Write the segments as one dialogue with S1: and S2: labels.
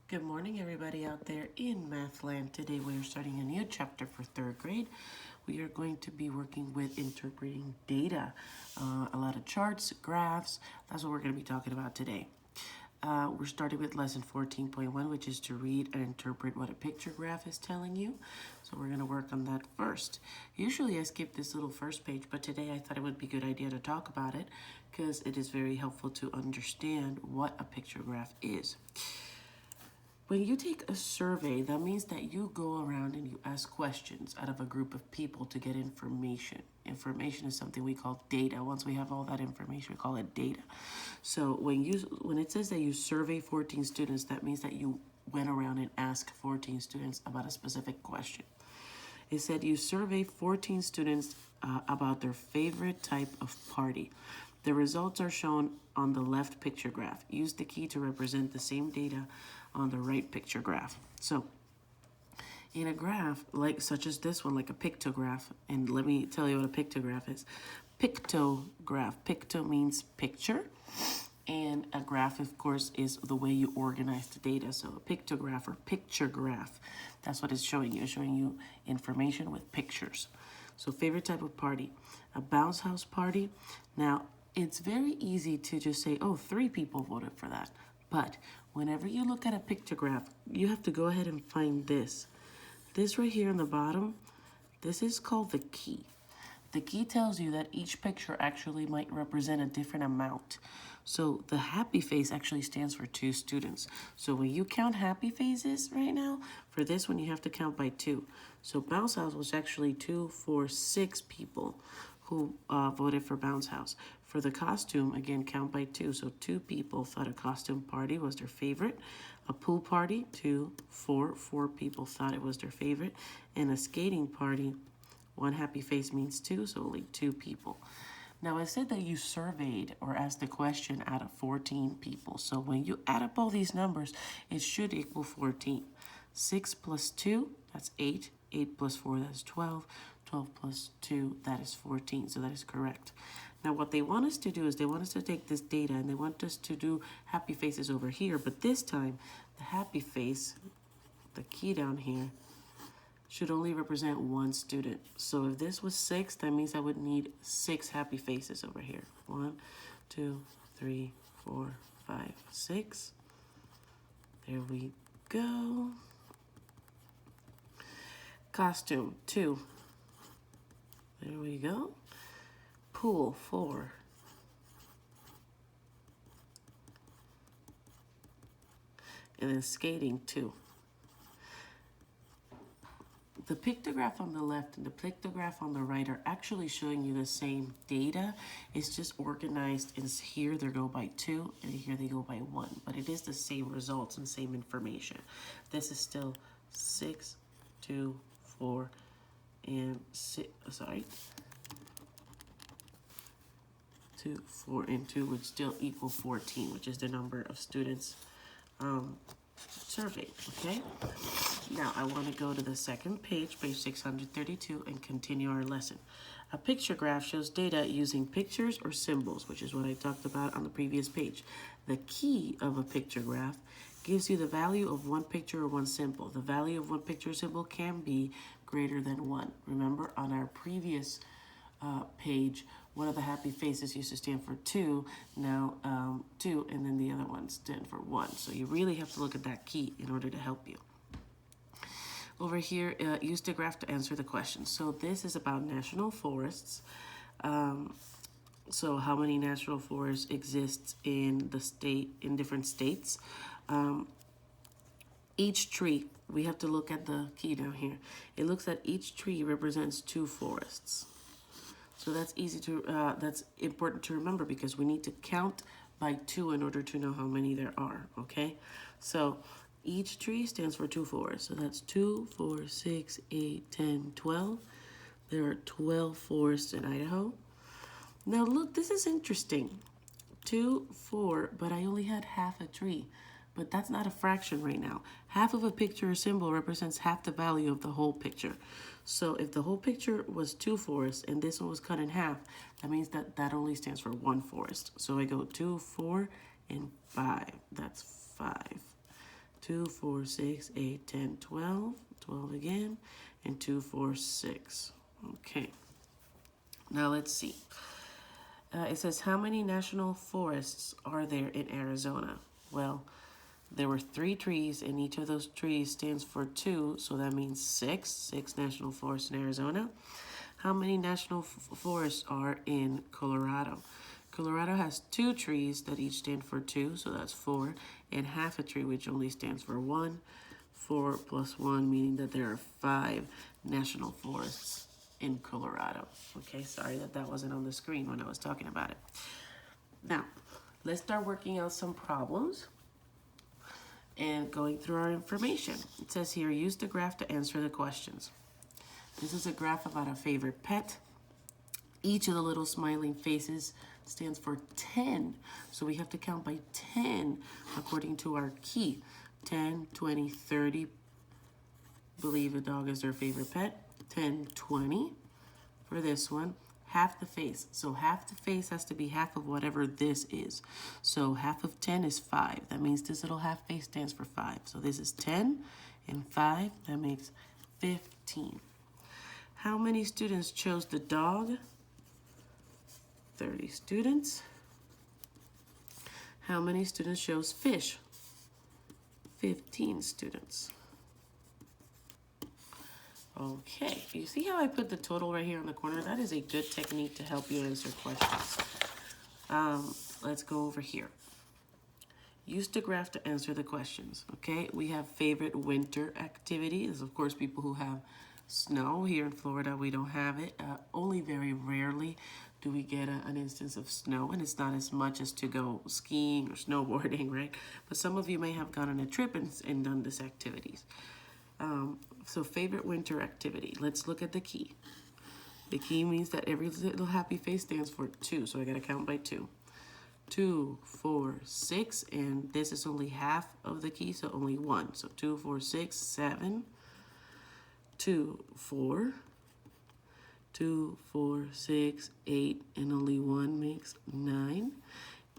S1: Good morning, everybody out there in Mathland. Today we are starting a new chapter for third grade. We are going to be working with interpreting data, a lot of charts, graphs. That's what we're going to be talking about today. We're starting with lesson 14.1, which is to read and interpret what a picture graph is telling you. So we're going to work on that first. Usually I skip this little first page, but today I thought it would be a good idea to talk about it because it is very helpful to understand what a picture graph is. When you take a survey, that means that you go around and you ask questions out of a group of people to get information. Information is something we call data. Once we have all that information, we call it data. So when it says that you survey 14 students, that means that you went around and asked 14 students about a specific question. It said you survey 14 students about their favorite type of party. The results are shown on the left picture graph. Use the key to represent the same data on the right picture graph. So in a graph such as this one, like a pictograph, and let me tell you what a pictograph is. Pictograph. Picto means picture, and a graph, of course, is the way you organize the data. So a pictograph or picture graph, that's what it's showing you. It's showing you information with pictures. So favorite type of party, a bounce house party. Now, it's very easy to just say, oh, 3 people voted for that. But whenever you look at a pictograph, you have to go ahead and find this. This right here on the bottom, this is called the key. The key tells you that each picture actually might represent a different amount. So the happy face actually stands for 2 students. So when you count happy faces right now, for this one you have to count by 2. So Bounce House was actually 2, 4, 6 people who voted for Bounce House. For the costume, again, count by 2. So 2 people thought a costume party was their favorite. A pool party, 2, 4. 4 people thought it was their favorite. And a skating party, 1 happy face means 2, so only 2 people. Now, it said that you surveyed or asked a question out of 14 people. So when you add up all these numbers, it should equal 14. 6 plus 2, that's 8. 8 plus 4, that's 12. 12 plus 2, that is 14. So that is correct. Now, what they want us to do is they want us to take this data and they want us to do happy faces over here. But this time, the happy face, the key down here, should only represent 1 student. So if this was 6, that means I would need 6 happy faces over here. 1, 2, 3, 4, 5, 6. There we go. Costume, 2. There we go. Pool, 4. And then skating, 2. The pictograph on the left and the pictograph on the right are actually showing you the same data. It's just organized, and here they go by 2 and here they go by 1. But it is the same results and same information. This is still 6, 2, 4, and 6, 2, 4, and 2 would still equal 14, which is the number of students surveyed, okay? Now, I want to go to the second page, page 632, and continue our lesson. A picture graph shows data using pictures or symbols, which is what I talked about on the previous page. The key of a picture graph gives you the value of 1 picture or 1 symbol. The value of 1 picture or symbol can be greater than 1. Remember, on our previous page, one of the happy faces used to stand for 2, now 2, and then the other one stand for 1. So you really have to look at that key in order to help you. Over here, use the graph to answer the question. So this is about national forests. So how many national forests exist in the state, in different states? Each tree, we have to look at the key down here. It looks at each tree represents 2 forests. So that's that's important to remember because we need to count by 2 in order to know how many there are, okay? So each tree stands for 2 forests. So that's 2, 4, 6, 8, 10, 12. There are 12 forests in Idaho. Now look, this is interesting. 2, 4, but I only had half a tree. But that's not a fraction right now. Half of a picture or symbol represents half the value of the whole picture. So if the whole picture was 2 forests and this one was cut in half, that means that that only stands for 1 forest. So I go 2, 4, and 5. That's 5. 2, 4, 6, 8, 10, 12. 12 again, and 2, 4, 6. Okay. Now let's see. It says, how many national forests are there in Arizona? Well, there were 3 trees, and each of those trees stands for 2, so that means 6. 6 national forests in Arizona. How many national forests are in Colorado? Colorado has 2 trees that each stand for 2, so that's 4, and half a tree, which only stands for 1. 4 plus 1, meaning that there are 5 national forests in Colorado. Okay, sorry that wasn't on the screen when I was talking about it. Now, let's start working out some problems and going through our information. It says here, use the graph to answer the questions. This is a graph about a favorite pet. Each of the little smiling faces stands for 10. So we have to count by 10 according to our key. 10, 20, 30. Believe a dog is their favorite pet. 10, 20 for this one. Half the face. So half the face has to be half of whatever this is. So half of 10 is 5. That means this little half face stands for 5. So this is 10 and 5. That makes 15. How many students chose the dog? 30 students. How many students chose fish? 15 students. Okay, you see how I put the total right here in the corner? That is a good technique to help you answer questions. Let's go over here. Use the graph to answer the questions, okay? We have favorite winter activity. This is, of course, people who have snow. Here in Florida, we don't have it. Only very rarely do we get an instance of snow, and it's not as much as to go skiing or snowboarding, right? But some of you may have gone on a trip and done this activities. So favorite winter activity. Let's look at the key. The key means that every little happy face stands for 2, so I gotta count by 2. 2, 4, 6, and this is only half of the key, so only 1. So 2, 4, 6, 7. 2, 4. 2, 4, 6, 8, and only 1 makes 9.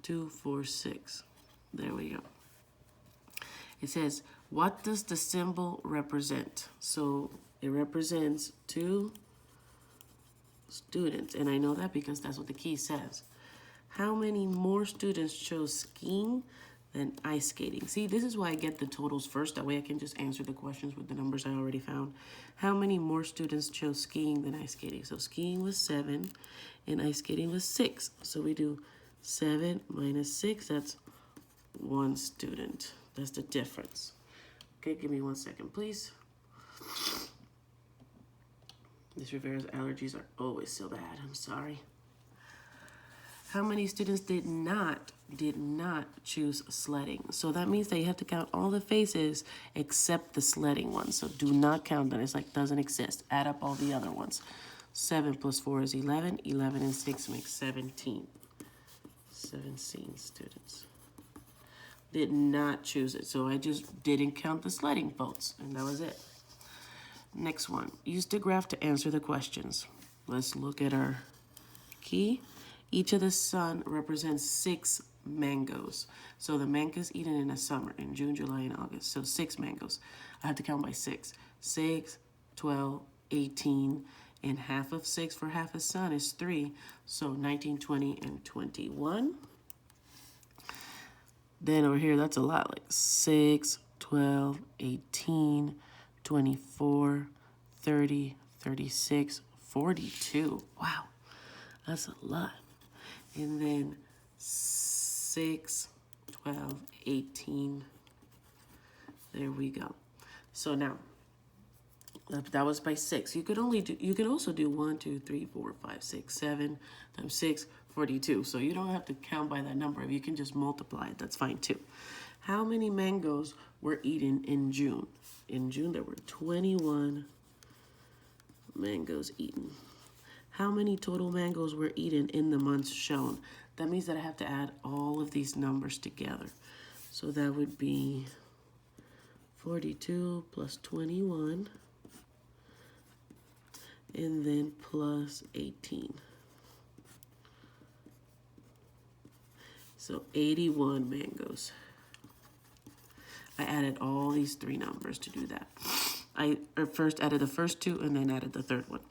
S1: 2, 4, 6. There we go. It says, what does the symbol represent? So it represents 2 students, and I know that because that's what the key says. How many more students chose skiing than ice skating? See, this is why I get the totals first. That way I can just answer the questions with the numbers I already found. How many more students chose skiing than ice skating? So skiing was 7 and ice skating was 6. So we do 7 minus 6, that's 1 student. That's the difference. Okay, give me 1 second, please. Miss Rivera's allergies are always so bad. I'm sorry. How many students did not choose sledding? So that means that you have to count all the faces except the sledding one. So do not count them. It's like doesn't exist. Add up all the other ones. 7 plus 4 is 11. 11 and 6 makes 17. 17 students did not choose it. So I just didn't count the sledding votes, and that was it. Next one. Use the graph to answer the questions. Let's look at our key. Each of the sun represents 6 mangoes. So the mangoes eaten in the summer, in June, July, and August. So 6 mangoes. I have to count by 6. 6, 12, 18, and half of 6 for half a sun is 3. So 19, 20, and 21. Then over here, that's a lot, like 6, 12, 18, 24, 30, 36, 42. Wow, that's a lot. And then 6, 12, 18. There we go. So now, that was by 6. You could also do 1, 2, 3, 4, 5, 6, 7 times 6, 42. So you don't have to count by that number. You can just multiply it. That's fine too. How many mangoes were eaten in June? In June, there were 21 mangoes eaten. How many total mangoes were eaten in the months shown? That means that I have to add all of these numbers together. So that would be 42 plus 21, and then plus 18. So 81 mangoes. I added all these three numbers to do that. I first added the first two and then added the third one.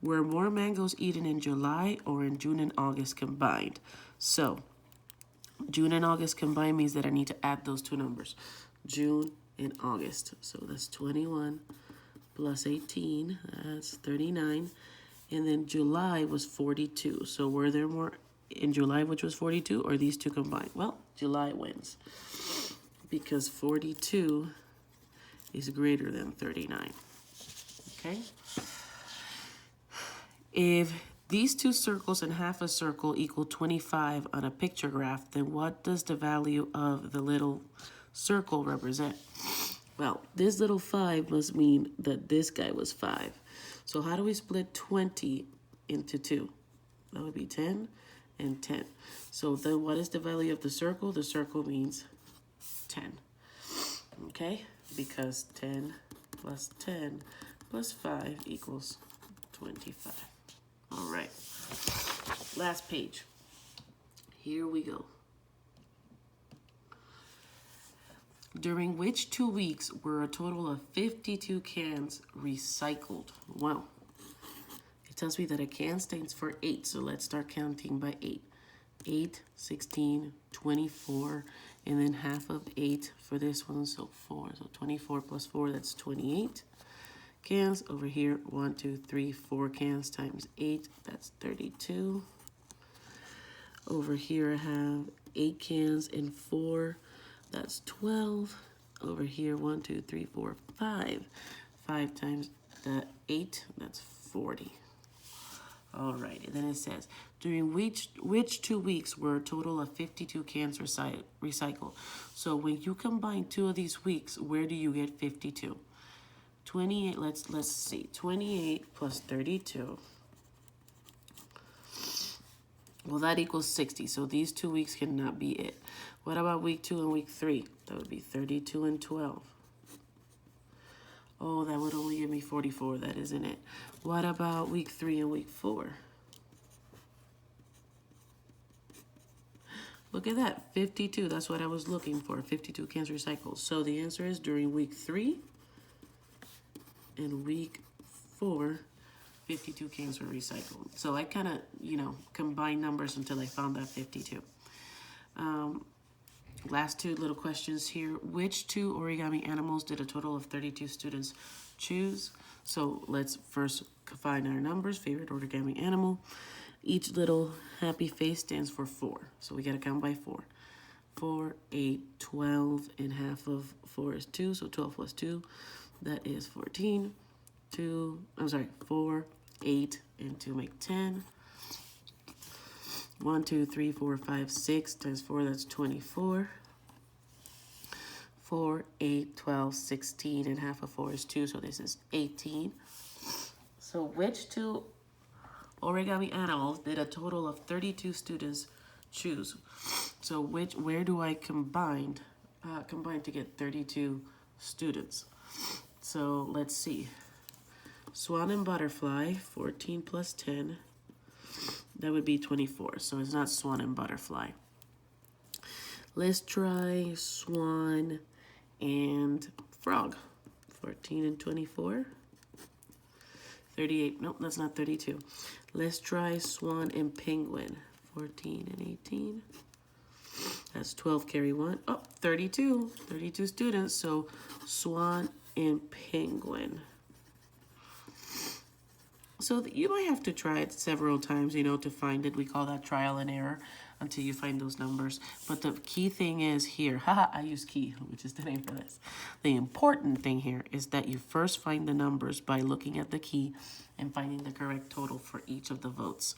S1: Were more mangoes eaten in July or in June and August combined? So June and August combined means that I need to add those two numbers, June and August. So that's 21 plus 18, that's 39. And then July was 42. So were there more in July, which was 42, or these two combined? Well, July wins because 42 is greater than 39. Okay? If these two circles and half a circle equal 25 on a picture graph, then what does the value of the little circle represent? Well, this little 5 must mean that this guy was 5. So how do we split 20 into 2? That would be 10 and 10. So then what is the value of the circle? The circle means 10. Okay? Because 10 plus 10 plus 5 equals 25. All right. Last page. Here we go. During which 2 weeks were a total of 52 cans recycled? Wow. It tells me that a can stands for 8, so let's start counting by 8. 8, 16, 24, and then half of 8 for this one, so 4. So 24 plus 4, that's 28 cans. Over here, 1, 2, 3, 4 cans times 8, that's 32. Over here, I have 8 cans and 4. That's 12. Over here, 1, 2, 3, 4, 5. 5 times the 8, that's 40. All right, and then it says, during which 2 weeks were a total of 52 cans recycled? So when you combine 2 of these weeks, where do you get 52? 28, let's see, 28 plus 32. Well, that equals 60, so these 2 weeks cannot be it. What about week 2 and week 3? That would be 32 and 12. Oh, that would only give me 44. That isn't it. What about week 3 and week 4? Look at that, 52. That's what I was looking for, 52 cans recycled. So the answer is during week 3 and week 4, 52 cans were recycled. So I kind of, combined numbers until I found that 52. Last 2 little questions here. Which 2 origami animals did a total of 32 students choose? So let's first find our numbers. Favorite origami animal. Each little happy face stands for 4. So we got to count by 4. 4, 8, 12, and half of 4 is 2. So 12 plus 2, that is 14. 4, 8, and 2 make 10. 1, 2, 3, 4, 5, 6 times 4, that's 24. 4, 8, 12, 16, and half of 4 is 2, so this is 18. So which 2 origami animals did a total of 32 students choose? So where do I combine to get 32 students? So let's see. Swan and butterfly, 14 plus 10. That would be 24, so it's not swan and butterfly. Let's try swan and frog. 14 and 24. 38, nope, that's not 32. Let's try swan and penguin. 14 and 18. That's 12, carry 1. Oh, 32. 32 students, so swan and penguin. So you might have to try it several times, to find it. We call that trial and error until you find those numbers. But the key thing is here, I use key, which is the name for this. The important thing here is that you first find the numbers by looking at the key and finding the correct total for each of the votes.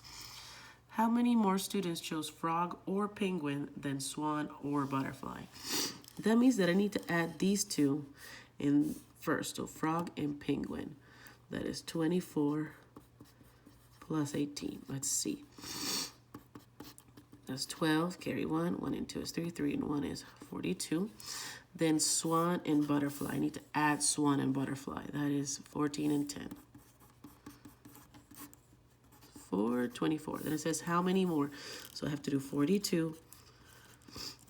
S1: How many more students chose frog or penguin than swan or butterfly? That means that I need to add these 2 in first. So frog and penguin. That is 24 plus 18. Let's see. That's 12, carry 1. 1 and 2 is 3. 3 and 1 is 42. Then swan and butterfly. I need to add swan and butterfly. That is 14 and 10. 4, 24. Then it says how many more? So I have to do 42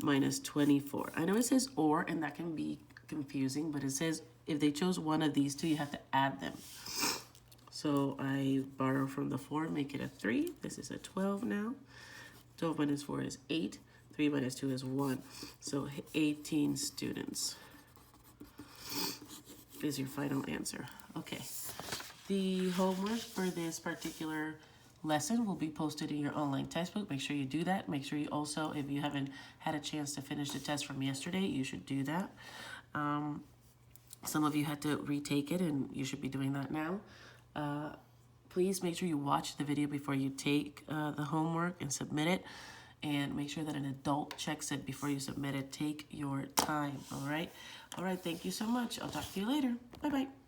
S1: minus 24. I know it says or, and that can be confusing, but it says if they chose one of these two, you have to add them. So I borrow from the 4, make it a 3. This is a 12 now. 12 minus 4 is 8. 3 minus 2 is 1. So 18 students is your final answer. Okay. The homework for this particular lesson will be posted in your online textbook. Make sure you do that. Make sure you also, if you haven't had a chance to finish the test from yesterday, you should do that. Some of you had to retake it, and you should be doing that now. Please make sure you watch the video before you take the homework and submit it. And make sure that an adult checks it before you submit it. Take your time, all right? All right, thank you so much. I'll talk to you later. Bye-bye.